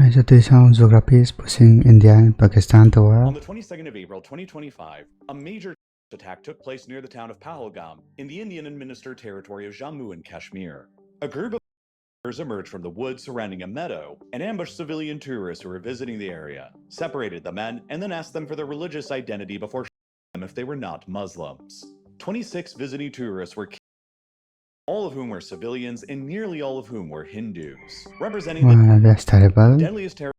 Institutional geography is pushing India and Pakistan toward. On the 22nd of April 2025, a major attack took place near the town of Pahalgam in the Indian-administered territory of Jammu and Kashmir. A group of fighters emerged from the woods surrounding a meadow and ambushed civilian tourists who were visiting the area, separated the men, and then asked them for their religious identity before shooting them if they were not Muslims. 26 visiting tourists were killed, all of whom were civilians and nearly all of whom were Hindus, representing That's terrible. the deadliest terror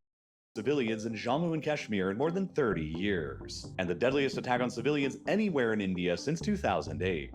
civilians in Jammu and Kashmir in more than 30 years, and the deadliest attack on civilians anywhere in India since 2008.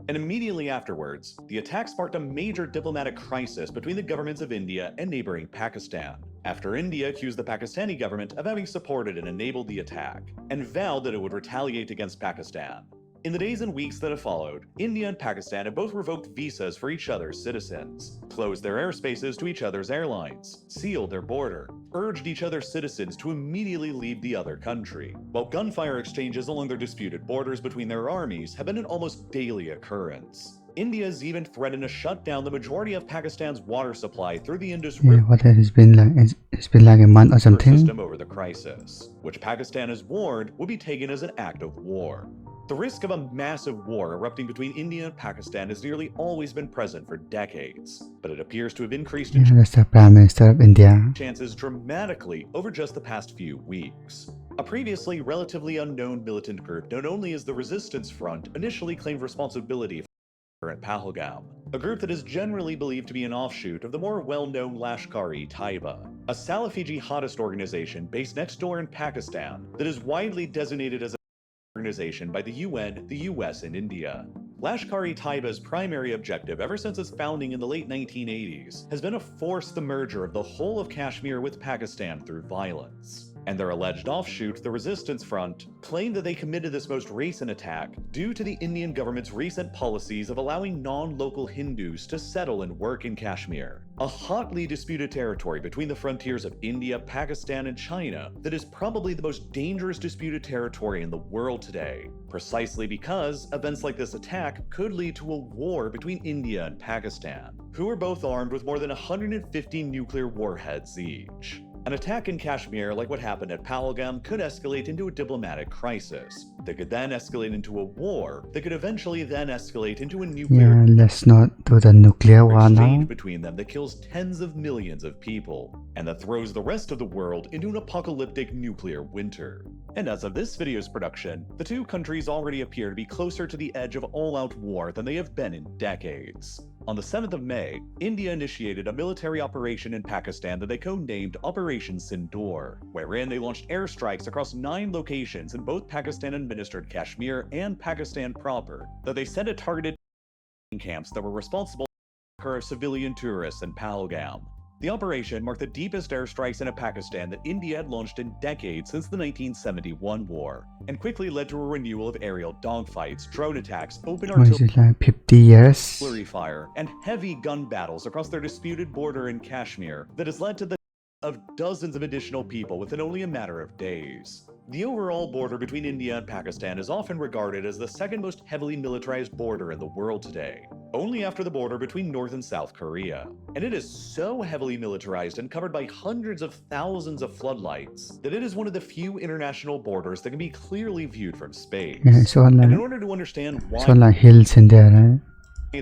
And immediately afterwards, the attack sparked a major diplomatic crisis between the governments of India and neighboring Pakistan, after India accused the Pakistani government of having supported and enabled the attack, and vowed that it would retaliate against Pakistan. In the days and weeks that have followed, India and Pakistan have both revoked visas for each other's citizens, closed their airspaces to each other's airlines, sealed their border, urged each other's citizens to immediately leave the other country, while gunfire exchanges along their disputed borders between their armies have been an almost daily occurrence. India has even threatened to shut down the majority of Pakistan's water supply through the Indus River. What has been like? It's been like a month or something. System over the crisis, which Pakistan has warned would be taken as an act of war. The risk of a massive war erupting between India and Pakistan has nearly always been present for decades, but it appears to have increased in That's the Prime Minister of India. chances dramatically over just the past few weeks. A previously relatively unknown militant group known only as the Resistance Front initially claimed responsibility for at Pahalgam, a group that is generally believed to be an offshoot of the more well-known Lashkar-e-Taiba, a Salafi jihadist organization based next door in Pakistan that is widely designated as organization by the UN, the US, and India. Lashkar-e-Taiba's primary objective ever since its founding in the late 1980s has been to force the merger of the whole of Kashmir with Pakistan through violence. And their alleged offshoot, the Resistance Front, claimed that they committed this most recent attack due to the Indian government's recent policies of allowing non-local Hindus to settle and work in Kashmir, a hotly disputed territory between the frontiers of India, Pakistan, and China that is probably the most dangerous disputed territory in the world today, precisely because events like this attack could lead to a war between India and Pakistan, who are both armed with more than 150 nuclear warheads each. An attack in Kashmir, like what happened at Pahalgam, could escalate into a diplomatic crisis that could then escalate into a war that could eventually then escalate into a nuclear Let's not do the nuclear war now. exchange between them that kills tens of millions of people and that throws the rest of the world into an apocalyptic nuclear winter. And as of this video's production, the two countries already appear to be closer to the edge of all-out war than they have been in decades. On the 7th of May, India initiated a military operation in Pakistan that they codenamed Operation Sindoor, wherein they launched airstrikes across 9 locations in both Pakistan-administered Kashmir and Pakistan proper that they sent at targeted camps that were responsible for of civilian tourists in Pahalgam. The operation marked the deepest airstrikes into Pakistan that India had launched in decades since the 1971 war, and quickly led to a renewal of aerial dogfights, drone attacks, open What is artillery it like 50 years? fire, and heavy gun battles across their disputed border in Kashmir that has led to the of dozens of additional people within only a matter of days. The overall border between India and Pakistan is often regarded as the second most heavily militarized border in the world today, only after the border between North and South Korea. And it is so heavily militarized and covered by hundreds of thousands of floodlights that it is one of the few international borders that can be clearly viewed from space. It's all And in like, order to understand why it's all like hills in there, right?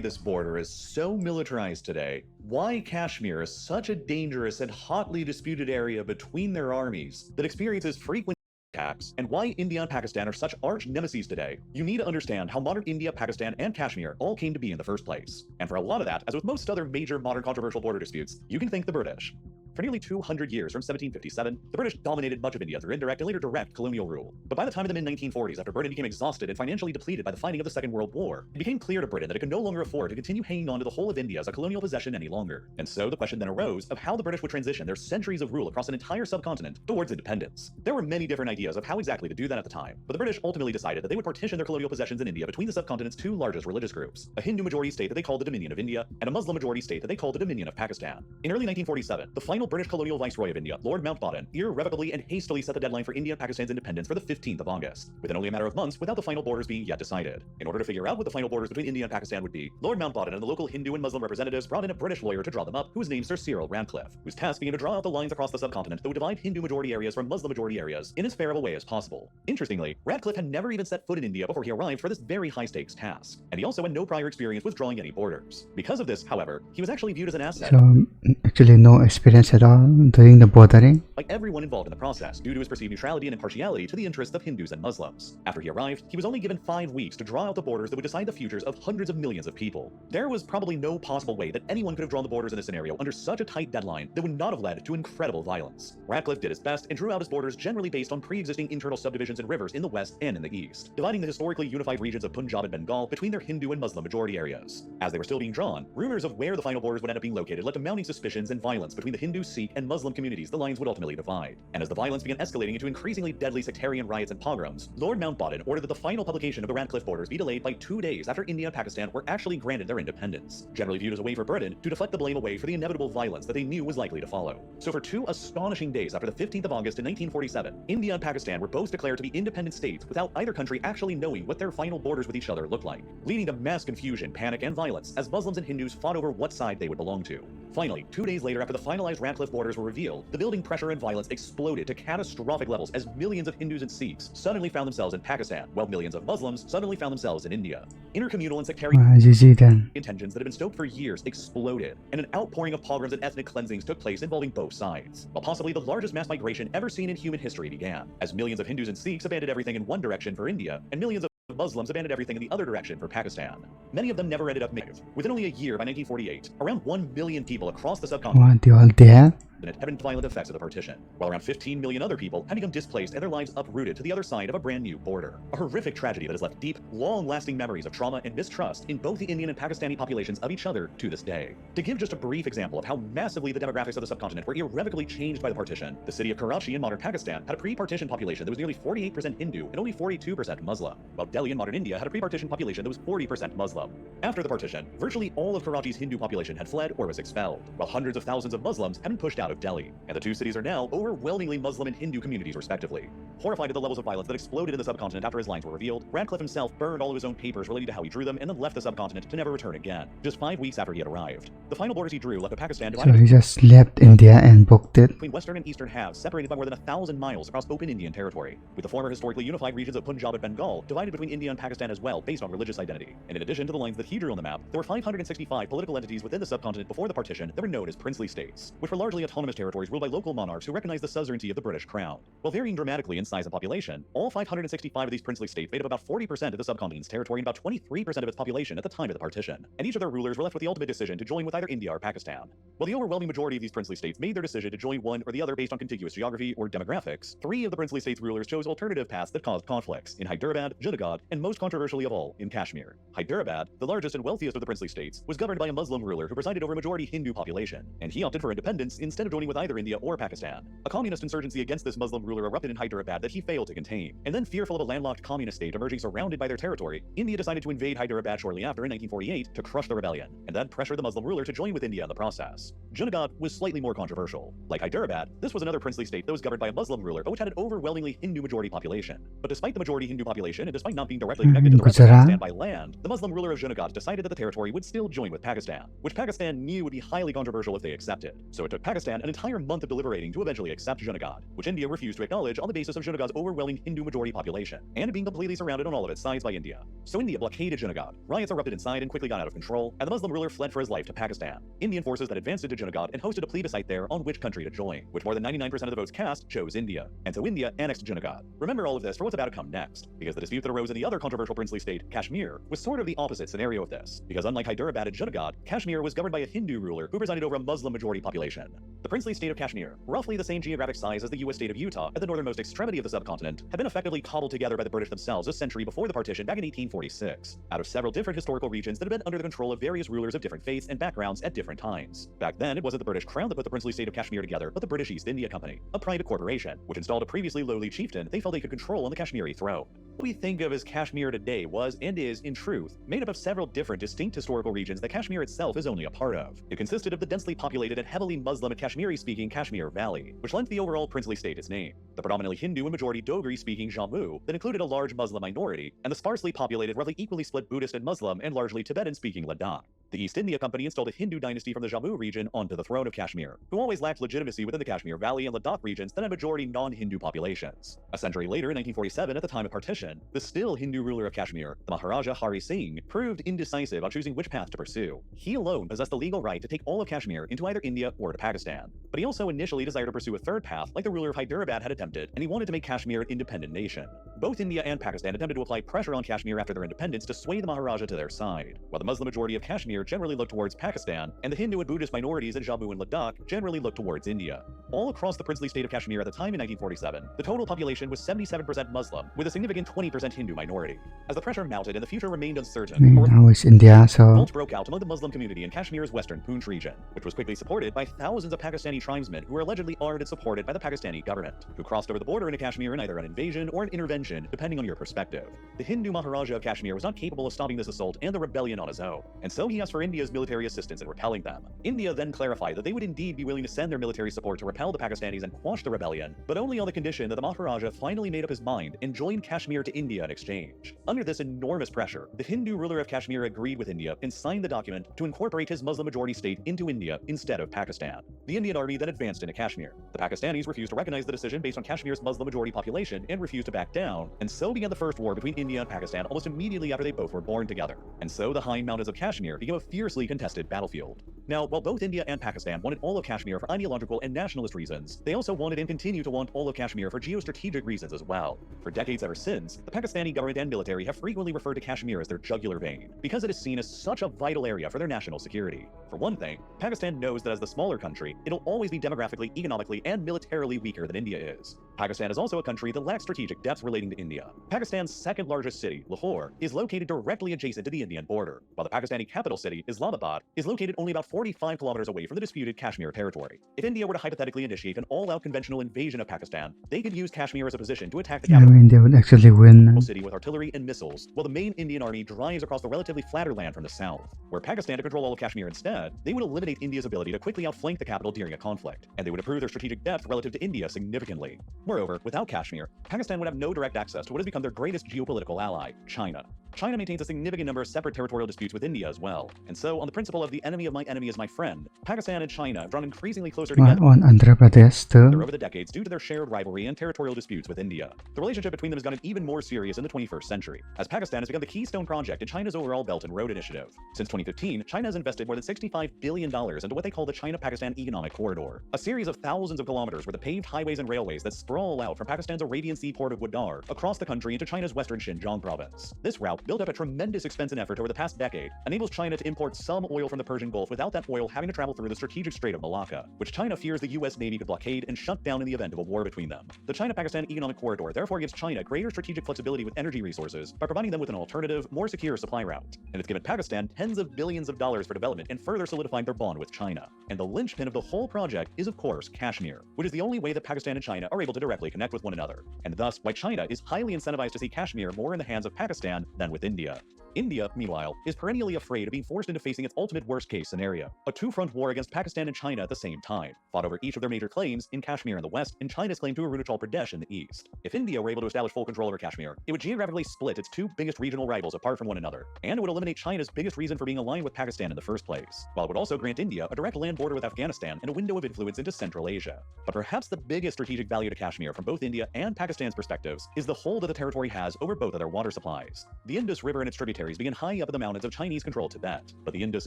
this border is so militarized today, why Kashmir is such a dangerous and hotly disputed area between their armies that experiences frequent attacks, and why India and Pakistan are such arch nemesis today, you need to understand how modern India, Pakistan, and Kashmir all came to be in the first place. And for a lot of that, as with most other major modern controversial border disputes, you can thank the British. For nearly 200 years, from 1757, the British dominated much of India through indirect and later direct colonial rule. But by the time of the mid-1940s, after Britain became exhausted and financially depleted by the fighting of the Second World War, it became clear to Britain that it could no longer afford to continue hanging on to the whole of India as a colonial possession any longer. And so the question then arose of how the British would transition their centuries of rule across an entire subcontinent towards independence. There were many different ideas of how exactly to do that at the time, but the British ultimately decided that they would partition their colonial possessions in India between the subcontinent's 2 largest religious groups, a Hindu majority state that they called the Dominion of India, and a Muslim majority state that they called the Dominion of Pakistan. In early 1947, the final British colonial viceroy of India, Lord Mountbatten, irrevocably and hastily set the deadline for India and Pakistan's independence for the 15th of August, within only a matter of months without the final borders being yet decided. In order to figure out what the final borders between India and Pakistan would be, Lord Mountbatten and the local Hindu and Muslim representatives brought in a British lawyer to draw them up, who was named Sir Cyril Radcliffe, whose task being to draw out the lines across the subcontinent that would divide Hindu-majority areas from Muslim-majority areas in as fair of a way as possible. Interestingly, Radcliffe had never even set foot in India before he arrived for this very high-stakes task, and he also had no prior experience with drawing any borders. Because of this, however, he was actually viewed as an asset. So actually no experience at all doing the bordering. By everyone involved in the process, due to his perceived neutrality and impartiality to the interests of Hindus and Muslims. After he arrived, he was only given 5 weeks to draw out the borders that would decide the futures of hundreds of millions of people. There was probably no possible way that anyone could have drawn the borders in this scenario under such a tight deadline that would not have led to incredible violence. Radcliffe did his best and drew out his borders generally based on pre-existing internal subdivisions and rivers in the west and in the east, dividing the historically unified regions of Punjab and Bengal between their Hindu and Muslim majority areas. As they were still being drawn, rumors of where the final borders would end up being located led to mounting suspicions and violence between the Hindu, Sikh, and Muslim communities the lines would ultimately divide. And as the violence began escalating into increasingly deadly sectarian riots and pogroms, Lord Mountbatten ordered that the final publication of the Radcliffe borders be delayed by 2 days after India and Pakistan were actually granted their independence, generally viewed as a way for Britain to deflect the blame away for the inevitable violence that they knew was likely to follow. So for 2 astonishing days after the 15th of August in 1947, India and Pakistan were both declared to be independent states without either country actually knowing what their final borders with each other looked like, leading to mass confusion, panic, and violence as Muslims and Hindus fought over what side they would belong to. Finally, 2 days later after the finalized Radcliffe borders were revealed, the building pressure and violence exploded to catastrophic levels as millions of Hindus and Sikhs suddenly found themselves in Pakistan, while millions of Muslims suddenly found themselves in India. Intercommunal and sectarian GG then. tensions that had been stoked for years exploded, and an outpouring of pogroms and ethnic cleansings took place involving both sides, while possibly the largest mass migration ever seen in human history began, as millions of Hindus and Sikhs abandoned everything in one direction for India, and millions of Muslims abandoned everything in the other direction for Pakistan. Many of them never ended up native. Within only a year, by 1948, around 1 million people across the subcontinent What, they all dead? had been violent effects of the partition, while around 15 million other people had become displaced and their lives uprooted to the other side of a brand new border. A horrific tragedy that has left deep, long-lasting memories of trauma and mistrust in both the Indian and Pakistani populations of each other to this day. To give just a brief example of how massively the demographics of the subcontinent were irrevocably changed by the partition, the city of Karachi in modern Pakistan had a pre-partition population that was nearly 48% Hindu and only 42% Muslim, while Delhi in modern India had a pre-partition population that was 40% Muslim. After the partition, virtually all of Karachi's Hindu population had fled or was expelled, while hundreds of thousands of Muslims had been pushed out of Delhi, and the 2 cities are now overwhelmingly Muslim and Hindu communities respectively. Horrified at the levels of violence that exploded in the subcontinent after his lines were revealed, Radcliffe himself burned all of his own papers relating to how he drew them and then left the subcontinent to never return again, just 5 weeks after he had arrived. The final borders he drew left a Pakistan So divided he just left India and booked it. between western and eastern halves separated by more than 1,000 miles across open Indian territory, with the former historically unified regions of Punjab and Bengal divided between India and Pakistan as well based on religious identity. And in addition to the lines that he drew on the map, there were 565 political entities within the subcontinent before the partition that were known as princely states, which were largely autonomous territories ruled by local monarchs who recognized the suzerainty of the British crown. While varying dramatically in size and population, all 565 of these princely states made up about 40% of the subcontinent's territory and about 23% of its population at the time of the partition, and each of their rulers were left with the ultimate decision to join with either India or Pakistan. While the overwhelming majority of these princely states made their decision to join one or the other based on contiguous geography or demographics, 3 of the princely states' rulers chose alternative paths that caused conflicts in Hyderabad, Junagadh, and most controversially of all, in Kashmir. Hyderabad, the largest and wealthiest of the princely states, was governed by a Muslim ruler who presided over a majority Hindu population, and he opted for independence instead of joining with either India or Pakistan. A communist insurgency against this Muslim ruler erupted in Hyderabad that he failed to contain, and then fearful of a landlocked communist state emerging surrounded by their territory, India decided to invade Hyderabad shortly after in 1948 to crush the rebellion, and then pressure the Muslim ruler to join with India in the process. Junagadh was slightly more controversial. Like Hyderabad, this was another princely state that was governed by a Muslim ruler but which had an overwhelmingly Hindu majority population. But despite the majority Hindu population and despite not being directly connected to the rest of Pakistan by land, the Muslim ruler of Junagadh decided that the territory would still join with Pakistan, which Pakistan knew would be highly controversial if they accepted. So it took Pakistan an entire month of deliberating to eventually accept Junagadh, which India refused to acknowledge on the basis of Junagadh's overwhelming Hindu majority population, and being completely surrounded on all of its sides by India. So India blockaded Junagadh, riots erupted inside and quickly got out of control, and the Muslim ruler fled for his life to Pakistan. Indian forces then advanced into Junagadh and hosted a plebiscite there on which country to join, which more than 99% of the votes cast chose India, and so India annexed Junagadh. Remember all of this for what's about to come next, because the dispute that arose in the other controversial princely state, Kashmir, was sort of the opposite scenario of this, because unlike Hyderabad and Junagadh, Kashmir was governed by a Hindu ruler who presided over a Muslim majority population. The princely state of Kashmir, roughly the same geographic size as the US state of Utah at the northernmost extremity of the subcontinent, had been effectively cobbled together by the British themselves a century before the partition back in 1846, out of several different historical regions that had been under the control of various rulers of different faiths and backgrounds at different times. Back then, it wasn't the British Crown that put the princely state of Kashmir together, but the British East India Company, a private corporation, which installed a previously lowly chieftain they felt they could control on the Kashmiri throne. What we think of as Kashmir today was, and is, in truth, made up of several different distinct historical regions that Kashmir itself is only a part of. It consisted of the densely populated and heavily Muslim and Kashmiri-speaking Kashmir Valley, which lent the overall princely state its name, the predominantly Hindu and majority Dogri-speaking Jammu that included a large Muslim minority, and the sparsely populated, roughly equally split Buddhist and Muslim and largely Tibetan-speaking Ladakh. The East India Company installed a Hindu dynasty from the Jammu region onto the throne of Kashmir, who always lacked legitimacy within the Kashmir Valley and Ladakh regions that had majority non-Hindu populations. A century later, in 1947, at the time of partition, the still Hindu ruler of Kashmir, the Maharaja Hari Singh, proved indecisive on choosing which path to pursue. He alone possessed the legal right to take all of Kashmir into either India or to Pakistan. But he also initially desired to pursue a third path like the ruler of Hyderabad had attempted, and he wanted to make Kashmir an independent nation. Both India and Pakistan attempted to apply pressure on Kashmir after their independence to sway the Maharaja to their side, while the Muslim majority of Kashmir generally looked towards Pakistan, and the Hindu and Buddhist minorities in Jammu and Ladakh generally looked towards India. All across the princely state of Kashmir at the time in 1947, the total population was 77% Muslim, with a significant 20% Hindu minority. As the pressure mounted and the future remained uncertain, now it's India, so revolts broke out among the Muslim community in Kashmir's western Poonch region, which was quickly supported by thousands of Pakistani tribesmen who were allegedly armed and supported by the Pakistani government, who crossed over the border into Kashmir in either an invasion or an intervention, depending on your perspective. The Hindu Maharaja of Kashmir was not capable of stopping this assault and the rebellion on his own, and so he asked for India's military assistance in repelling them. India then clarified that they would indeed be willing to send their military support to repel the Pakistanis and quash the rebellion, but only on the condition that the Maharaja finally made up his mind and joined Kashmir to India in exchange. Under this enormous pressure, the Hindu ruler of Kashmir agreed with India and signed the document to incorporate his Muslim-majority state into India instead of Pakistan. The Indian army then advanced into Kashmir. The Pakistanis refused to recognize the decision based on Kashmir's Muslim-majority population and refused to back down, and so began the first war between India and Pakistan almost immediately after they both were born together. And so the high mountains of Kashmir became a fiercely contested battlefield. Now, while both India and Pakistan wanted all of Kashmir for ideological and nationalist reasons, they also wanted and continue to want all of Kashmir for geostrategic reasons as well. For decades ever since, the Pakistani government and military have frequently referred to Kashmir as their jugular vein, because it is seen as such a vital area for their national security. For one thing, Pakistan knows that as the smaller country, it'll always be demographically, economically, and militarily weaker than India is. Pakistan is also a country that lacks strategic depth relating to India. Pakistan's second largest city, Lahore, is located directly adjacent to the Indian border, while the Pakistani capital city, Islamabad, is located only about 45 kilometers away from the disputed Kashmir territory. If India were to hypothetically initiate an all-out conventional invasion of Pakistan, they could use Kashmir as a position to attack the capital India would actually win. City with artillery and missiles, while the main Indian army drives across the relatively flatter land from the south. Were Pakistan to control all of Kashmir instead, they would eliminate India's ability to quickly outflank the capital during a conflict, and they would improve their strategic depth relative to India significantly. Moreover, without Kashmir, Pakistan would have no direct access to what has become their greatest geopolitical ally, China. China maintains a significant number of separate territorial disputes with India as well, and so on the principle of the enemy of my enemy is my friend, Pakistan and China have drawn increasingly closer together on Andhra Pradesh too. over the decades due to their shared rivalry and territorial disputes with India. The relationship between them has gotten even more serious in the 21st century, as Pakistan has become the keystone project in China's overall Belt and Road Initiative. Since 2015, China has invested more than $65 billion into what they call the China-Pakistan Economic Corridor, a series of thousands of kilometers worth of paved highways and railways that sprawl out from Pakistan's Arabian Sea port of Gwadar across the country into China's western Xinjiang province. This route, built up at tremendous expense and effort over the past decade, enables China to import some oil from the Persian Gulf without that oil having to travel through the strategic Strait of Malacca, which China fears the US Navy could blockade and shut down in the event of a war between them. The China-Pakistan Economic Corridor therefore gives China greater strategic flexibility with energy resources by providing them with an alternative, more secure supply route. And it's given Pakistan tens of billions of dollars for development and further solidifying their bond with China. And the linchpin of the whole project is, of course, Kashmir, which is the only way that Pakistan and China are able to directly connect with one another, and thus why China is highly incentivized to see Kashmir more in the hands of Pakistan than with India. India, meanwhile, is perennially afraid of being forced into facing its ultimate worst-case scenario, a two-front war against Pakistan and China at the same time, fought over each of their major claims in Kashmir in the west and China's claim to Arunachal Pradesh in the east. If India were able to establish full control over Kashmir, it would geographically split its two biggest regional rivals apart from one another, and it would eliminate China's biggest reason for being aligned with Pakistan in the first place, while it would also grant India a direct land border with Afghanistan and a window of influence into Central Asia. But perhaps the biggest strategic value to Kashmir from both India and Pakistan's perspectives is the hold that the territory has over both of their water supplies. The Indus River and its tributaries begin high up in the mountains of Chinese-controlled Tibet, but the Indus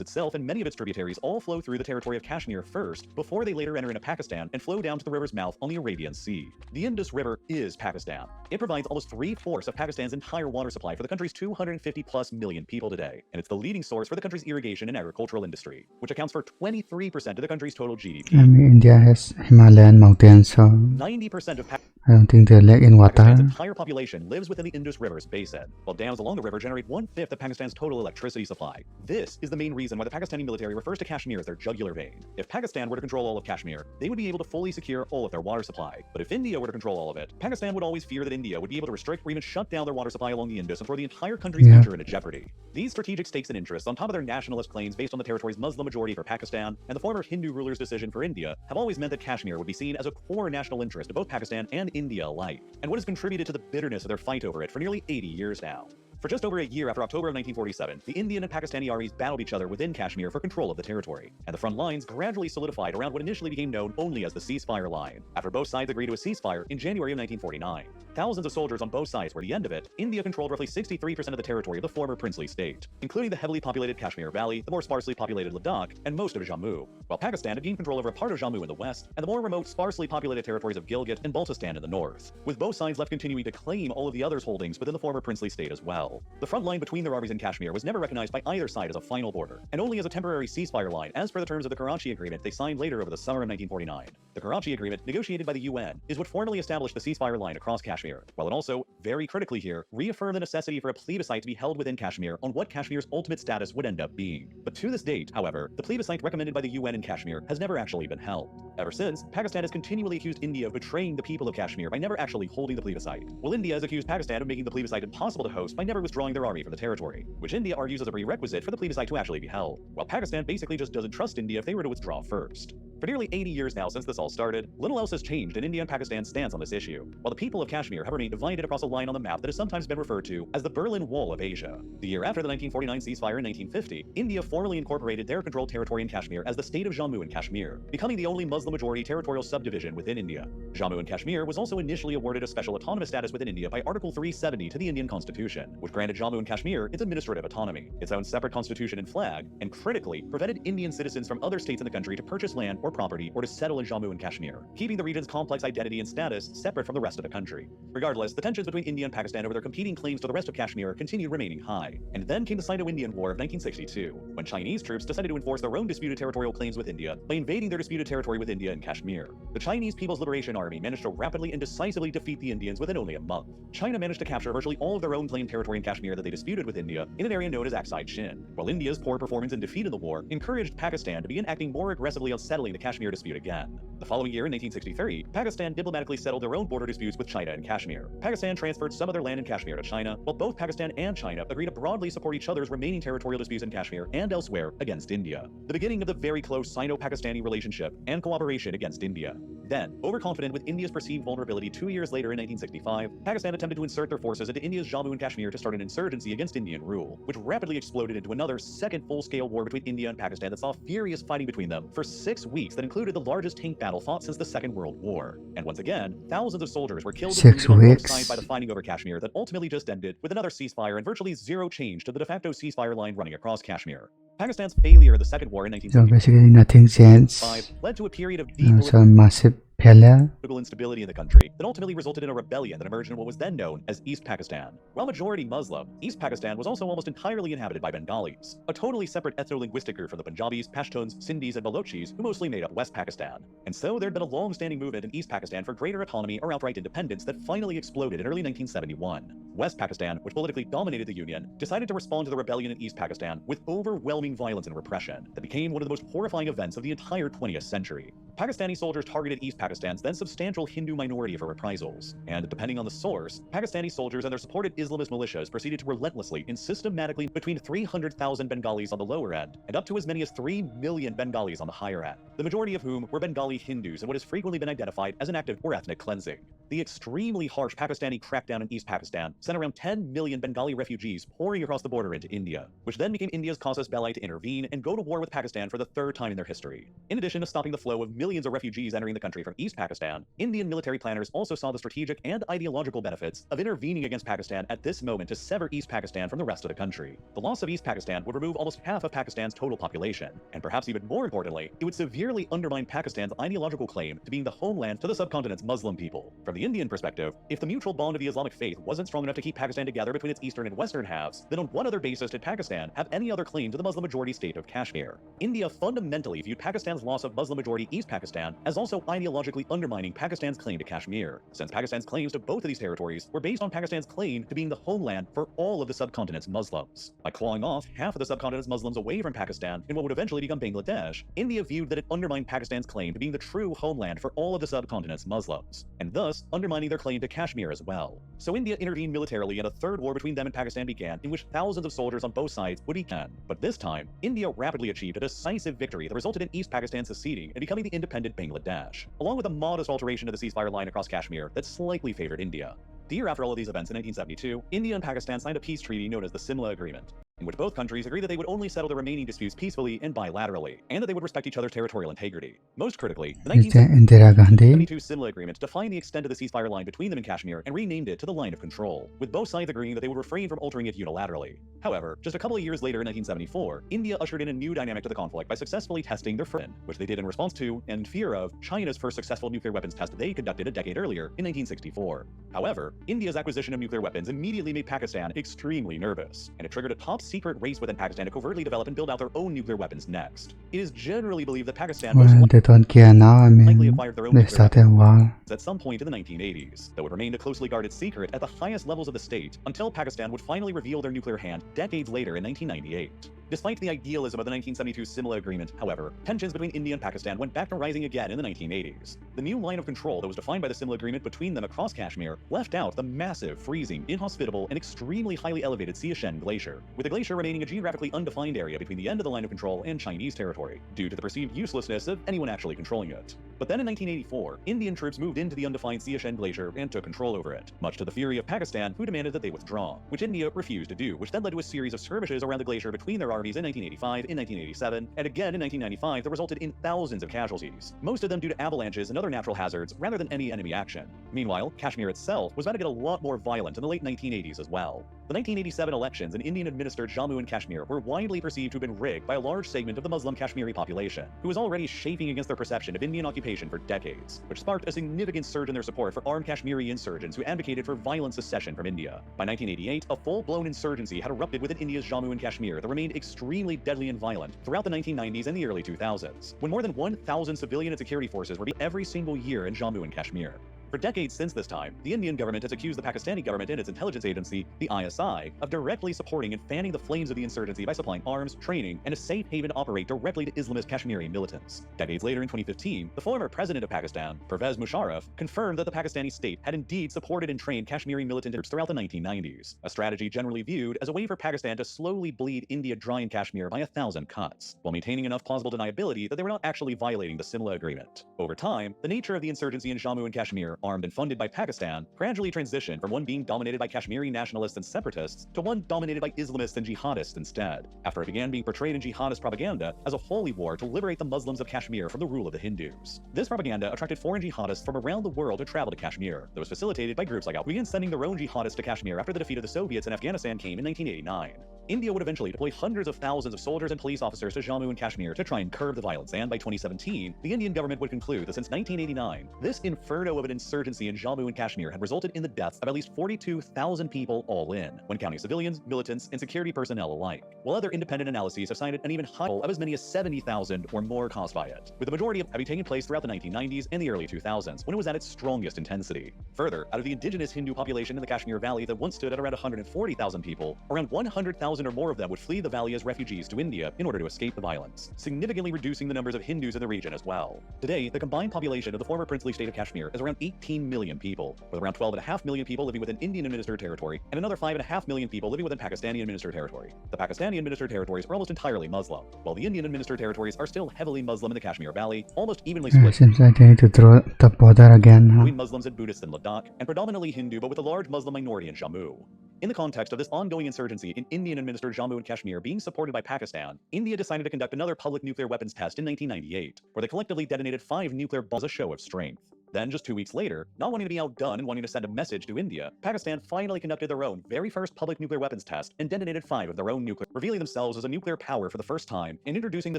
itself and many of its tributaries all flow through the territory of Kashmir first, before they later enter into Pakistan and flow down to the river's mouth on the Arabian Sea. The Indus River is Pakistan. It provides almost 3/4 of Pakistan's entire water supply for the country's 250+ million people today, and it's the leading source for the country's irrigation and agricultural industry, which accounts for 23% of the country's total GDP. India has Himalayan mountains, so 90% of I don't think they lack in Pakistan's water. entire population lives within the Indus River's basin, while dams along the river generate 1/5 of Pakistan's total electricity supply. This is the main reason why the Pakistani military refers to Kashmir as their jugular vein. If Pakistan were to control all of Kashmir, they would be able to fully secure all of their water supply. But if India were to control all of it, Pakistan would always fear that India would be able to restrict or even shut down their water supply along the Indus and throw the entire country's future into jeopardy. These strategic stakes and interests, on top of their nationalist claims based on the territory's Muslim majority for Pakistan and the former Hindu ruler's decision for India, have always meant that Kashmir would be seen as a core national interest of both Pakistan and India alike, and what has contributed to the bitterness of their fight over it for nearly 80 years now. For just over a year after October of 1947, the Indian and Pakistani armies battled each other within Kashmir for control of the territory, and the front lines gradually solidified around what initially became known only as the ceasefire line, after both sides agreed to a ceasefire in January of 1949. Thousands of soldiers on both sides were the end of it. India controlled roughly 63% of the territory of the former princely state, including the heavily populated Kashmir Valley, the more sparsely populated Ladakh, and most of Jammu, while Pakistan had gained control over a part of Jammu in the west, and the more remote, sparsely populated territories of Gilgit and Baltistan in the north, with both sides left continuing to claim all of the others' holdings within the former princely state as well. The front line between their armies in Kashmir was never recognized by either side as a final border, and only as a temporary ceasefire line as per the terms of the Karachi Agreement they signed later over the summer of 1949. The Karachi Agreement, negotiated by the UN, is what formally established the ceasefire line across Kashmir, while it also, very critically here, reaffirmed the necessity for a plebiscite to be held within Kashmir on what Kashmir's ultimate status would end up being. But to this date, however, the plebiscite recommended by the UN in Kashmir has never actually been held. Ever since, Pakistan has continually accused India of betraying the people of Kashmir by never actually holding the plebiscite, while India has accused Pakistan of making the plebiscite impossible to host by never withdrawing their army from the territory, which India argues as a prerequisite for the plebiscite to actually be held, while Pakistan basically just doesn't trust India if they were to withdraw first. For nearly 80 years now since this all started, little else has changed in India and Pakistan's stance on this issue, while the people of Kashmir have remained divided across a line on the map that has sometimes been referred to as the Berlin Wall of Asia. The year after the 1949 ceasefire in 1950, India formally incorporated their controlled territory in Kashmir as the state of Jammu and Kashmir, becoming the only Muslim-majority territorial subdivision within India. Jammu and Kashmir was also initially awarded a special autonomous status within India by Article 370 to the Indian Constitution, which granted Jammu and Kashmir its administrative autonomy, its own separate constitution and flag, and critically, prevented Indian citizens from other states in the country to purchase land or property or to settle in Jammu and Kashmir, keeping the region's complex identity and status separate from the rest of the country. Regardless, the tensions between India and Pakistan over their competing claims to the rest of Kashmir continued remaining high, and then came the Sino-Indian War of 1962, when Chinese troops decided to enforce their own disputed territorial claims with India by invading their disputed territory with India in Kashmir. The Chinese People's Liberation Army managed to rapidly and decisively defeat the Indians within only a month. China managed to capture virtually all of their own claimed territory in Kashmir that they disputed with India in an area known as Aksai Chin, while India's poor performance and defeat in the war encouraged Pakistan to begin acting more aggressively on settling the Kashmir dispute again. The following year, in 1963, Pakistan diplomatically settled their own border disputes with China and Kashmir. Pakistan transferred some of their land in Kashmir to China, while both Pakistan and China agreed to broadly support each other's remaining territorial disputes in Kashmir and elsewhere against India. The beginning of the very close Sino-Pakistani relationship and cooperation against India. Then, overconfident with India's perceived vulnerability 2 years later in 1965, Pakistan attempted to insert their forces into India's Jammu and Kashmir to start an insurgency against Indian rule, which rapidly exploded into another second full-scale war between India and Pakistan that saw furious fighting between them for 6 weeks that included the largest tank battle fought since the Second World War. And once again, thousands of soldiers were killed and wounded on both sides by the fighting over Kashmir that ultimately just ended with another ceasefire and virtually zero change to the de facto ceasefire line running across Kashmir. Pakistan's failure in the Second War in So 1965 basically nothing changed. led to a period of deep So massive failure. political instability in the country that ultimately resulted in a rebellion that emerged in what was then known as East Pakistan. While majority Muslim, East Pakistan was also almost entirely inhabited by Bengalis, a totally separate ethno-linguistic group from the Punjabis, Pashtuns, Sindhis, and Balochis who mostly made up West Pakistan. And so there'd been a long-standing movement in East Pakistan for greater autonomy or outright independence that finally exploded in early 1971. West Pakistan, which politically dominated the Union, decided to respond to the rebellion in East Pakistan with overwhelming violence and repression that became one of the most horrifying events of the entire 20th century. Pakistani soldiers targeted East Pakistan's then substantial Hindu minority for reprisals, and depending on the source, Pakistani soldiers and their supported Islamist militias proceeded to relentlessly and systematically between 300,000 Bengalis on the lower end and up to as many as 3 million Bengalis on the higher end, the majority of whom were Bengali Hindus in what has frequently been identified as an act of or ethnic cleansing. The extremely harsh Pakistani crackdown in East Pakistan sent around 10 million Bengali refugees pouring across the border into India, which then became India's casus belli to intervene and go to war with Pakistan for the third time in their history. In addition to stopping the flow of millions of refugees entering the country from East Pakistan, Indian military planners also saw the strategic and ideological benefits of intervening against Pakistan at this moment to sever East Pakistan from the rest of the country. The loss of East Pakistan would remove almost half of Pakistan's total population, and perhaps even more importantly, it would severely undermine Pakistan's ideological claim to being the homeland to the subcontinent's Muslim people. From the the Indian perspective, if the mutual bond of the Islamic faith wasn't strong enough to keep Pakistan together between its eastern and western halves, then on what other basis did Pakistan have any other claim to the Muslim-majority state of Kashmir? India fundamentally viewed Pakistan's loss of Muslim-majority East Pakistan as also ideologically undermining Pakistan's claim to Kashmir, since Pakistan's claims to both of these territories were based on Pakistan's claim to being the homeland for all of the subcontinent's Muslims. By clawing off half of the subcontinent's Muslims away from Pakistan in what would eventually become Bangladesh, India viewed that it undermined Pakistan's claim to being the true homeland for all of the subcontinent's Muslims, and thus undermining their claim to Kashmir as well. So India intervened militarily, and a third war between them and Pakistan began, in which thousands of soldiers on both sides would be killed. But this time, India rapidly achieved a decisive victory that resulted in East Pakistan seceding and becoming the independent Bangladesh, along with a modest alteration of the ceasefire line across Kashmir that slightly favored India. The year after all of these events in 1972, India and Pakistan signed a peace treaty known as the Simla Agreement, in which both countries agreed that they would only settle the remaining disputes peacefully and bilaterally, and that they would respect each other's territorial integrity. Most critically, the Indira Gandhi 1972 Simla Agreement defined the extent of the ceasefire line between them in Kashmir and renamed it to the Line of Control, with both sides agreeing that they would refrain from altering it unilaterally. However, just a couple of years later in 1974, India ushered in a new dynamic to the conflict by successfully testing their first, which they did in response to, and fear of, China's first successful nuclear weapons test they conducted a decade earlier in 1964. However, India's acquisition of nuclear weapons immediately made Pakistan extremely nervous, and it triggered a top-secret race within Pakistan to covertly develop and build out their own nuclear weapons next. It is generally believed that Pakistan Well, they don't care now. I likely mean, acquired their own they nuclear started a war. at some point in the 1980s, though it remained a closely guarded secret at the highest levels of the state until Pakistan would finally reveal their nuclear hand decades later in 1998. Despite the idealism of the 1972 Simla Agreement, however, tensions between India and Pakistan went back to rising again in the 1980s. The new line of control that was defined by the Simla Agreement between them across Kashmir left out the massive, freezing, inhospitable, and extremely highly elevated Siachen Glacier, with the glacier remaining a geographically undefined area between the end of the line of control and Chinese territory, due to the perceived uselessness of anyone actually controlling it. But then in 1984, Indian troops moved into the undefined Siachen Glacier and took control over it, much to the fury of Pakistan, who demanded that they withdraw, which India refused to do, which then led to a series of skirmishes around the glacier between their armies in 1985, in 1987, and again in 1995 that resulted in thousands of casualties, most of them due to avalanches and other natural hazards rather than any enemy action. Meanwhile, Kashmir itself was about to get a lot more violent in the late 1980s as well. The 1987 elections in Indian-administered Jammu and Kashmir were widely perceived to have been rigged by a large segment of the Muslim Kashmiri population, who was already chafing against their perception of Indian occupation for decades, which sparked a significant surge in their support for armed Kashmiri insurgents who advocated for violent secession from India. By 1988, a full-blown insurgency had erupted within India's Jammu and Kashmir that remained extremely deadly and violent throughout the 1990s and the early 2000s, when more than 1,000 civilian and security forces were every single year in Jammu and Kashmir. For decades since this time, the Indian government has accused the Pakistani government and its intelligence agency, the ISI, of directly supporting and fanning the flames of the insurgency by supplying arms, training, and a safe haven to operate directly to Islamist Kashmiri militants. Decades later in 2015, the former president of Pakistan, Pervez Musharraf, confirmed that the Pakistani state had indeed supported and trained Kashmiri militant groups throughout the 1990s, a strategy generally viewed as a way for Pakistan to slowly bleed India dry in Kashmir by 1,000 cuts, while maintaining enough plausible deniability that they were not actually violating the Simla Agreement. Over time, the nature of the insurgency in Jammu and Kashmir, armed and funded by Pakistan, gradually transitioned from one being dominated by Kashmiri nationalists and separatists to one dominated by Islamists and jihadists instead, after it began being portrayed in jihadist propaganda as a holy war to liberate the Muslims of Kashmir from the rule of the Hindus. This propaganda attracted foreign jihadists from around the world to travel to Kashmir, that was facilitated by groups like Al-Qaeda began sending their own jihadists to Kashmir after the defeat of the Soviets in Afghanistan came in 1989. India would eventually deploy hundreds of thousands of soldiers and police officers to Jammu and Kashmir to try and curb the violence, and by 2017, the Indian government would conclude that since 1989, this inferno of an insurgency in Jammu and Kashmir had resulted in the deaths of at least 42,000 people all in, when counting civilians, militants, and security personnel alike, while other independent analyses have cited an even higher of as many as 70,000 or more caused by it, with the majority of having taken place throughout the 1990s and the early 2000s, when it was at its strongest intensity. Further, out of the indigenous Hindu population in the Kashmir Valley that once stood at around 140,000 people, around 100,000 or more of them would flee the valley as refugees to India in order to escape the violence, significantly reducing the numbers of Hindus in the region as well. Today, the combined population of the former princely state of Kashmir is around 18 million people, with around 12.5 million people living within Indian-administered territory and another 5.5 million people living within Pakistani-administered territory. The Pakistani-administered territories are almost entirely Muslim, while the Indian-administered territories are still heavily Muslim in the Kashmir Valley, almost evenly It split seems like they need to throw the border again, huh? between Muslims and Buddhists in Ladakh, and predominantly Hindu but with a large Muslim minority in Jammu. In the context of this ongoing insurgency in Indian-administered Jammu and Kashmir being supported by Pakistan, India decided to conduct another public nuclear weapons test in 1998, where they collectively detonated 5 nuclear bombs as a show of strength. Then, just 2 weeks later, not wanting to be outdone and wanting to send a message to India, Pakistan finally conducted their own very first public nuclear weapons test and detonated 5 of their own nuclear, revealing themselves as a nuclear power for the first time and introducing the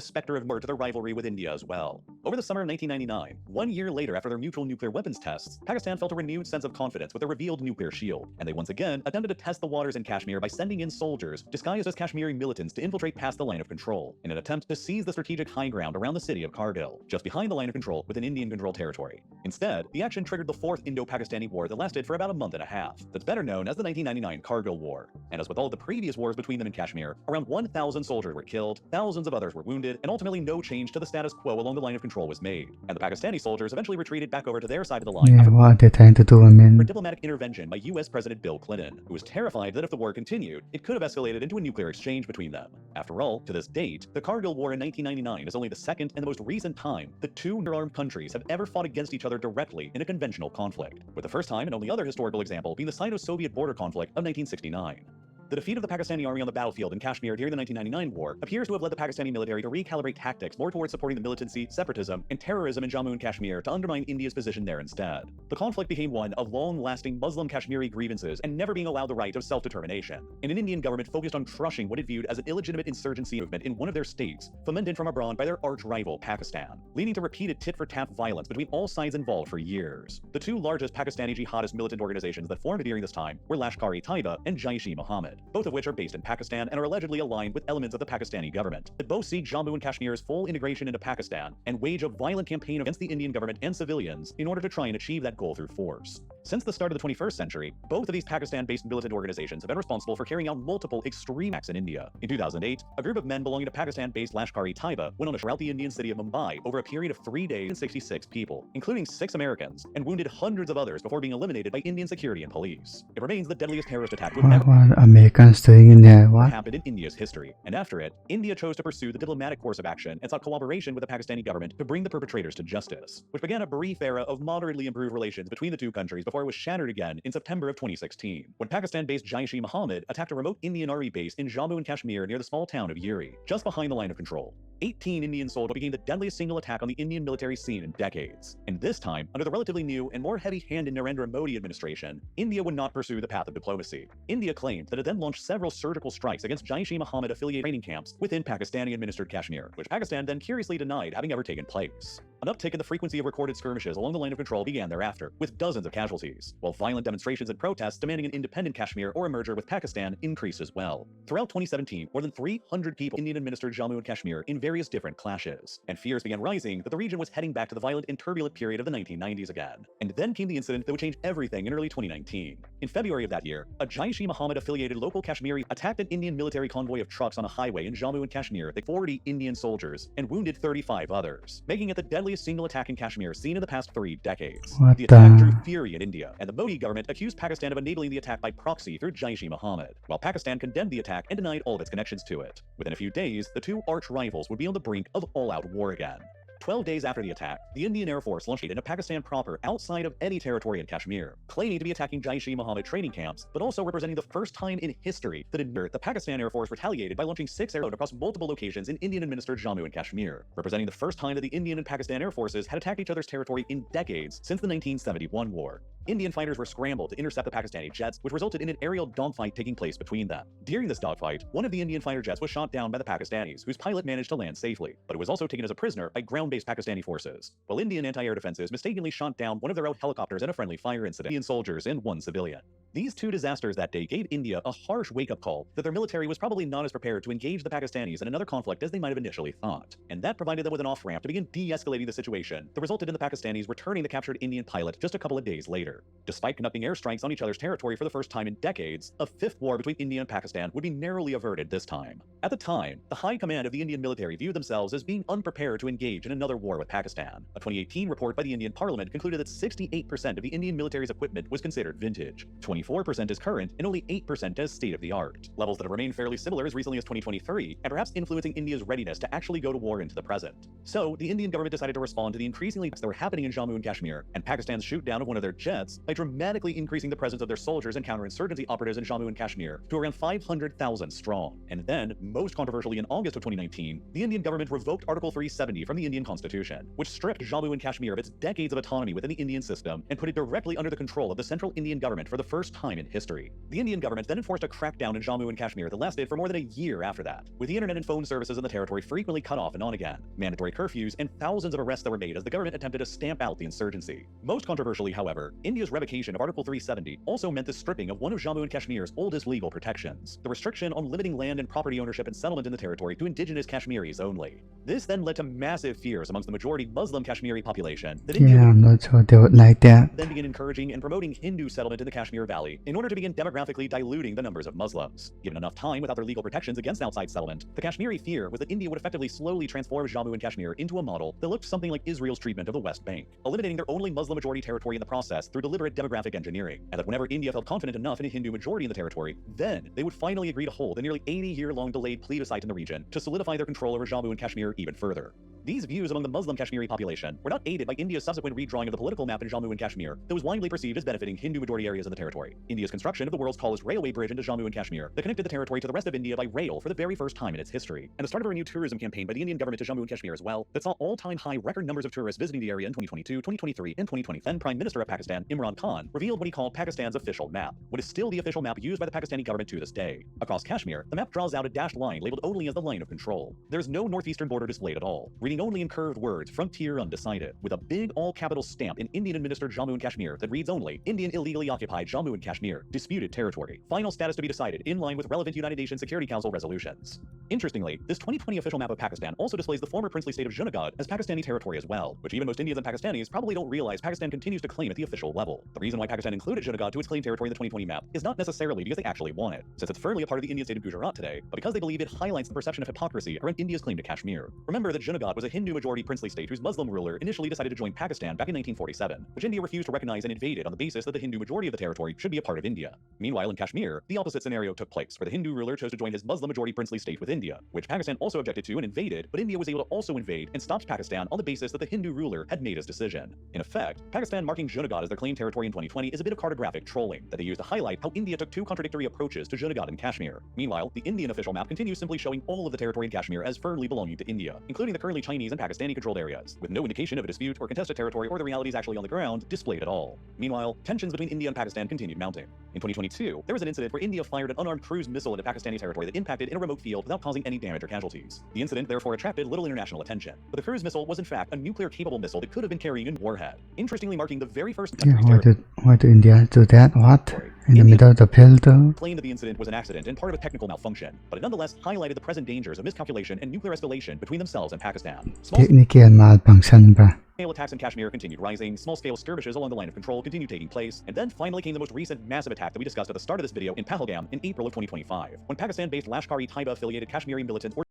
specter of war to their rivalry with India as well. Over the summer of 1999, 1 year later after their mutual nuclear weapons tests, Pakistan felt a renewed sense of confidence with their revealed nuclear shield, and they once again attempted to test the waters in Kashmir by sending in soldiers disguised as Kashmiri militants to infiltrate past the line of control in an attempt to seize the strategic high ground around the city of Kargil, just behind the line of control within Indian-controlled territory. Instead, the action triggered the fourth Indo-Pakistani war that lasted for about a month and a half, that's better known as the 1999 Kargil War. And as with all the previous wars between them in Kashmir, around 1,000 soldiers were killed, thousands of others were wounded, and ultimately no change to the status quo along the line of control was made. And the Pakistani soldiers eventually retreated back over to their side of the line Yeah, after what are they trying to do? I for mean, diplomatic intervention by US President Bill Clinton, who was terrified that if the war continued, it could have escalated into a nuclear exchange between them. After all, to this date, the Kargil War in 1999 is only the second and the most recent time the two armed countries have ever fought against each other directly in a conventional conflict, with the first time and only other historical example being the Sino-Soviet border conflict of 1969. The defeat of the Pakistani army on the battlefield in Kashmir during the 1999 war appears to have led the Pakistani military to recalibrate tactics more towards supporting the militancy, separatism, and terrorism in Jammu and Kashmir to undermine India's position there instead. The conflict became one of long-lasting Muslim Kashmiri grievances and never being allowed the right of self-determination, and an Indian government focused on crushing what it viewed as an illegitimate insurgency movement in one of their states, fomented from abroad by their arch-rival Pakistan, leading to repeated tit-for-tat violence between all sides involved for years. The two largest Pakistani jihadist militant organizations that formed during this time were Lashkar-e-Taiba and Jaish-e-Mohammed, both of which are based in Pakistan and are allegedly aligned with elements of the Pakistani government, that both seek Jammu and Kashmir's full integration into Pakistan and wage a violent campaign against the Indian government and civilians in order to try and achieve that goal through force. Since the start of the 21st century, both of these Pakistan-based militant organizations have been responsible for carrying out multiple extreme acts in India. In 2008, a group of men belonging to Pakistan-based Lashkar-e-Taiba went on a throughout the Indian city of Mumbai over a period of 3 days and 66 people, including 6 Americans, and wounded hundreds of others before being eliminated by Indian security and police. It remains the deadliest terrorist attack to have ever what are Americans doing in there? What? happened in India's history, and after it, India chose to pursue the diplomatic course of action and sought cooperation with the Pakistani government to bring the perpetrators to justice, which began a brief era of moderately improved relations between the two countries before it was shattered again in September of 2016, when Pakistan-based Jaish-e-Mohammed attacked a remote Indian army base in Jammu and Kashmir near the small town of Yuri, just behind the line of control. 18 Indian soldiers became the deadliest single attack on the Indian military scene in decades, and this time, under the relatively new and more heavy-handed Narendra Modi administration, India would not pursue the path of diplomacy. India claimed that it then launched several surgical strikes against Jaish-e-Mohammed affiliated training camps within Pakistani-administered Kashmir, which Pakistan then curiously denied having ever taken place. An uptick in the frequency of recorded skirmishes along the line of control began thereafter, with dozens of casualties, while violent demonstrations and protests demanding an independent Kashmir or a merger with Pakistan increased as well. Throughout 2017, more than 300 people Indian-administered Jammu and Kashmir in various different clashes, and fears began rising that the region was heading back to the violent and turbulent period of the 1990s again. And then came the incident that would change everything in early 2019. In February of that year, a Jaish-e-Mohammed affiliated local Kashmiri attacked an Indian military convoy of trucks on a highway in Jammu and Kashmir that 40 Indian soldiers and wounded 35 others, making it the deadliest single attack in Kashmir seen in the past 3 decades. What the attack drew the? fury in India, and the Modi government accused Pakistan of enabling the attack by proxy through Jaish-e-Mohammed, while Pakistan condemned the attack and denied all of its connections to it. Within a few days, the two arch-rivals would be on the brink of all-out war again. 12 days after the attack, the Indian Air Force launched into Pakistan proper outside of any territory in Kashmir, claiming to be attacking Jaish-e-Mohammed training camps, but also representing the first time in history that the Pakistan Air Force retaliated by launching 6 aircraft across multiple locations in Indian-administered Jammu and Kashmir, representing the first time that the Indian and Pakistan Air Forces had attacked each other's territory in decades since the 1971 war. Indian fighters were scrambled to intercept the Pakistani jets, which resulted in an aerial dogfight taking place between them. During this dogfight, one of the Indian fighter jets was shot down by the Pakistanis, whose pilot managed to land safely, but it was also taken as a prisoner by ground-based Pakistani forces, while Indian anti-air defenses mistakenly shot down one of their own helicopters in a friendly fire incident, Indian soldiers and 1 civilian. These 2 disasters that day gave India a harsh wake-up call that their military was probably not as prepared to engage the Pakistanis in another conflict as they might have initially thought, and that provided them with an off-ramp to begin de-escalating the situation that resulted in the Pakistanis returning the captured Indian pilot just a couple of days later. Despite conducting airstrikes on each other's territory for the first time in decades, a 5th war between India and Pakistan would be narrowly averted this time. At the time, the high command of the Indian military viewed themselves as being unprepared to engage in another war with Pakistan. A 2018 report by the Indian Parliament concluded that 68% of the Indian military's equipment was considered vintage, 24% is current, and only 8% as state-of-the-art, levels that have remained fairly similar as recently as 2023, and perhaps influencing India's readiness to actually go to war into the present. So, the Indian government decided to respond to the increasingly attacks that were happening in Jammu and Kashmir, and Pakistan's shoot down of one of their jets by dramatically increasing the presence of their soldiers and counterinsurgency operatives in Jammu and Kashmir to around 500,000 strong. And then, most controversially in August of 2019, the Indian government revoked Article 370 from the Indian Constitution, which stripped Jammu and Kashmir of its decades of autonomy within the Indian system and put it directly under the control of the central Indian government for the first time in history. The Indian government then enforced a crackdown in Jammu and Kashmir that lasted for more than a year after that, with the internet and phone services in the territory frequently cut off and on again, mandatory curfews, and thousands of arrests that were made as the government attempted to stamp out the insurgency. Most controversially, however, India's revocation of Article 370 also meant the stripping of one of Jammu and Kashmir's oldest legal protections, the restriction on limiting land and property ownership and settlement in the territory to indigenous Kashmiris only. This then led to massive fears amongst the majority Muslim Kashmiri population that India I'm not sure they would like that. then began encouraging and promoting Hindu settlement in the Kashmir Valley in order to begin demographically diluting the numbers of Muslims. Given enough time without their legal protections against outside settlement, the Kashmiri fear was that India would effectively slowly transform Jammu and Kashmir into a model that looked something like Israel's treatment of the West Bank, eliminating their only Muslim majority territory in the process through deliberate demographic engineering, and that whenever India felt confident enough in a Hindu majority in the territory, then they would finally agree to hold the nearly 80-year-long delayed plebiscite in the region to solidify their control over Jammu and Kashmir even further. These views among the Muslim Kashmiri population were not aided by India's subsequent redrawing of the political map in Jammu and Kashmir that was widely perceived as benefiting Hindu-majority areas in the territory. India's construction of the world's tallest railway bridge into Jammu and Kashmir that connected the territory to the rest of India by rail for the very first time in its history, and the start of a renewed tourism campaign by the Indian government to Jammu and Kashmir as well that saw all-time high record numbers of tourists visiting the area in 2022, 2023, and 2020. Then Prime Minister of Pakistan, Imran Khan, revealed what he called Pakistan's official map, what is still the official map used by the Pakistani government to this day. Across Kashmir, the map draws out a dashed line labeled only as the line of control. There is no northeastern border displayed at all, reading only in curved words, frontier undecided, with a big all-capital stamp in Indian-administered Jammu and Kashmir that reads only, Indian illegally occupied Jammu and Kashmir, disputed territory, final status to be decided in line with relevant United Nations Security Council resolutions. Interestingly, this 2020 official map of Pakistan also displays the former princely state of Junagadh as Pakistani territory as well, which even most Indians and Pakistanis probably don't realize Pakistan continues to claim at the official level. The reason why Pakistan included Junagadh to its claimed territory in the 2020 map is not necessarily because they actually want it, since it's firmly a part of the Indian state of Gujarat today, but because they believe it highlights the perception of hypocrisy around India's claim to Kashmir. Remember that Junagadh was a Hindu-majority princely state whose Muslim ruler initially decided to join Pakistan back in 1947, which India refused to recognize and invaded on the basis that the Hindu majority of the territory should be a part of India. Meanwhile, in Kashmir, the opposite scenario took place, where the Hindu ruler chose to join his Muslim majority princely state with India, which Pakistan also objected to and invaded, but India was able to also invade and stopped Pakistan on the basis that the Hindu ruler had made his decision. In effect, Pakistan marking Junagadh as their claimed territory in 2020 is a bit of cartographic trolling that they used to highlight how India took two contradictory approaches to Junagadh and Kashmir. Meanwhile, the Indian official map continues simply showing all of the territory in Kashmir as firmly belonging to India, including the currently Chinese and Pakistani-controlled areas, with no indication of a dispute or contested territory or the realities actually on the ground displayed at all. Meanwhile, tensions between India and Pakistan continued mounting. In 2022, there was an incident where India fired an unarmed cruise missile into Pakistani territory that impacted in a remote field without causing any damage or casualties. The incident therefore attracted little international attention, but the cruise missile was in fact a nuclear-capable missile that could have been carrying a warhead, interestingly marking the very first country's why did India do that? What? In the middle of the field though? Claimed that the incident was an accident and part of a technical malfunction, but it nonetheless highlighted the present dangers of miscalculation and nuclear escalation between themselves and Pakistan. เทคนิคการมาฟังก์ชันป่ะ Small-scale attacks in Kashmir continued rising, small-scale skirmishes along the line of control continued taking place, and then finally came the most recent massive attack that we discussed at the start of this video in Pahalgam in April of 2025, when Pakistan-based Lashkar-e-Taiba-affiliated Kashmiri militants or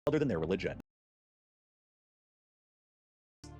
other than their religion,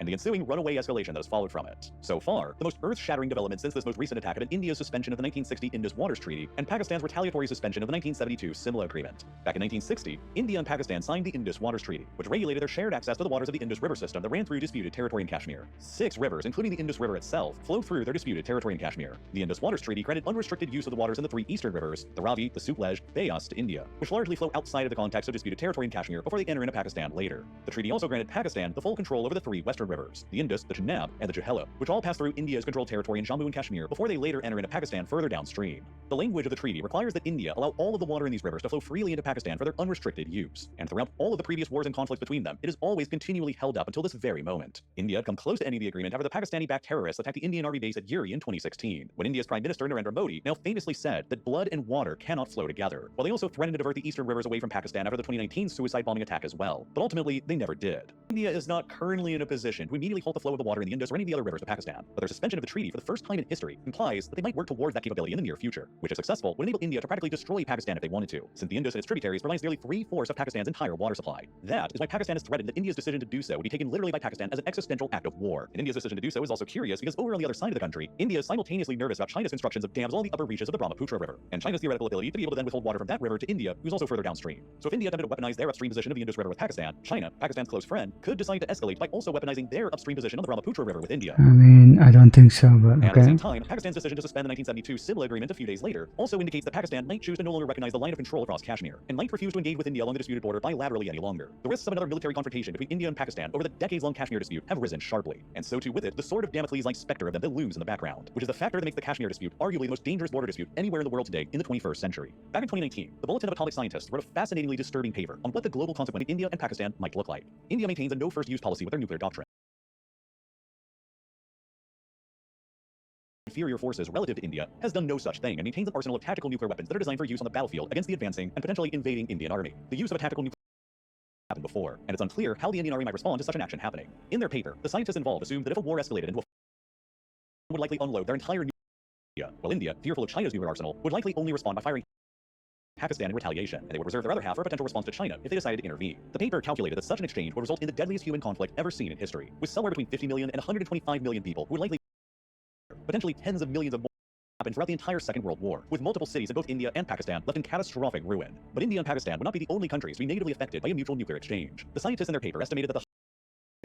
and the ensuing runaway escalation that has followed from it. So far, the most earth-shattering development since this most recent attack have been India's suspension of the 1960 Indus Waters Treaty and Pakistan's retaliatory suspension of the 1972 Simla Agreement. Back in 1960, India and Pakistan signed the Indus Waters Treaty, which regulated their shared access to the waters of the Indus River system that ran through disputed territory in Kashmir. 6 rivers, including the Indus River itself, flow through their disputed territory in Kashmir. The Indus Waters Treaty granted unrestricted use of the waters in the 3 eastern rivers, the Ravi, the Sutlej, Beas, to India, which largely flow outside of the context of disputed territory in Kashmir before they enter into Pakistan later. The treaty also granted Pakistan the full control over the 3 western rivers, the Indus, the Chenab, and the Jahela, which all pass through India's controlled territory in Jammu and Kashmir before they later enter into Pakistan further downstream. The language of the treaty requires that India allow all of the water in these rivers to flow freely into Pakistan for their unrestricted use, and throughout all of the previous wars and conflicts between them, it is always continually held up until this very moment. India had come close to ending the agreement after the Pakistani-backed terrorists attacked the Indian Army base at Uri in 2016, when India's Prime Minister Narendra Modi now famously said that blood and water cannot flow together, while they also threatened to divert the eastern rivers away from Pakistan after the 2019 suicide bombing attack as well. But ultimately, they never did. India is not currently in a position to immediately halt the flow of the water in the Indus or any of the other rivers to Pakistan, but their suspension of the treaty for the first time in history implies that they might work towards that capability in the near future, which if successful would enable India to practically destroy Pakistan if they wanted to, since the Indus and its tributaries provides nearly 3/4 of Pakistan's entire water supply. That is why Pakistan has threatened that India's decision to do so would be taken literally by Pakistan as an existential act of war. And India's decision to do so is also curious because over on the other side of the country, India is simultaneously nervous about China's constructions of dams along the upper reaches of the Brahmaputra River, and China's theoretical ability to be able to then withhold water from that river to India, who's also further downstream. So if India attempted to weaponize their upstream position of the Indus River with Pakistan, China, Pakistan's close friend, could decide to escalate by also weaponizing strengthening their upstream position on the Brahmaputra River with India. I mean, I don't think so, but And at the okay. same time, Pakistan's decision to suspend the 1972 Simla Agreement a few days later also indicates that Pakistan might choose to no longer recognize the line of control across Kashmir, and might refuse to engage with India along the disputed border bilaterally any longer. The risks of another military confrontation between India and Pakistan over the decades-long Kashmir dispute have risen sharply, and so too with it, the sword of Damocles-like specter of them that looms in the background, which is the factor that makes the Kashmir dispute arguably the most dangerous border dispute anywhere in the world today in the 21st century. Back in 2019, the Bulletin of Atomic Scientists wrote a fascinatingly disturbing paper on what the global consequence of India and Pakistan might look like. India maintains a no-first-use policy with their nuclear doctrine. Inferior forces relative to India has done no such thing and maintains an arsenal of tactical nuclear weapons that are designed for use on the battlefield against the advancing and potentially invading Indian army. The use of a tactical nuclear happened before, and it's unclear how the Indian army might respond to such an action happening. In their paper, the scientists involved assumed that if a war escalated into a would likely unload their entire nuclear, while India, fearful of China's nuclear arsenal, would likely only respond by firing Pakistan in retaliation, and they would reserve their other half for a potential response to China if they decided to intervene. The paper calculated that such an exchange would result in the deadliest human conflict ever seen in history, with somewhere between 50 million and 125 million people who would likely potentially tens of millions of more happened throughout the entire Second World War, with multiple cities in both India and Pakistan left in catastrophic ruin. But India and Pakistan would not be the only countries to be negatively affected by a mutual nuclear exchange. The scientists in their paper estimated that the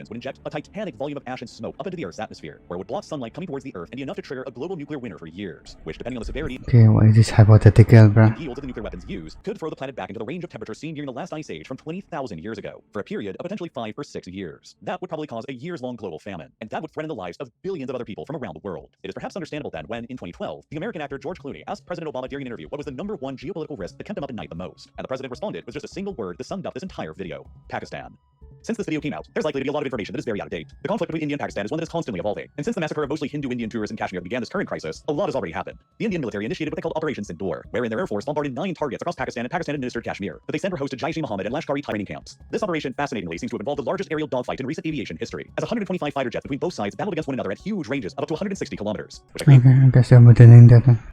would inject a titanic volume of ash and smoke up into the Earth's atmosphere, where it would block sunlight coming towards the Earth and be enough to trigger a global nuclear winter for years, which, depending on the severity Okay, why is this hypothetical, bro? and yield of the nuclear weapons used, could throw the planet back into the range of temperatures seen during the last ice age from 20,000 years ago, for a period of potentially 5 or 6 years. That would probably cause a years-long global famine, and that would threaten the lives of billions of other people from around the world. It is perhaps understandable then when, in 2012, the American actor George Clooney asked President Obama during an interview what was the #1 geopolitical risk that kept him up at night the most, and the president responded with just a single word that summed up this entire video: Pakistan. Since this video came out, there's likely to be a lot of information that is very out of date. The conflict between India and Pakistan is one that is constantly evolving, and since the massacre of mostly Hindu Indian tourists in Kashmir began this current crisis, a lot has already happened. The Indian military initiated what they called Operation Sindoor, wherein their air force bombarded 9 targets across Pakistan and Pakistan-administered Kashmir, but they sent or hosted Jaish-e-Mohammed and Lashkar-e training camps. This operation, fascinatingly, seems to have involved the largest aerial dogfight in recent aviation history, as 125 fighter jets between both sides battled against one another at huge ranges of up to 160 kilometers, which Okay, I guess I'm done that.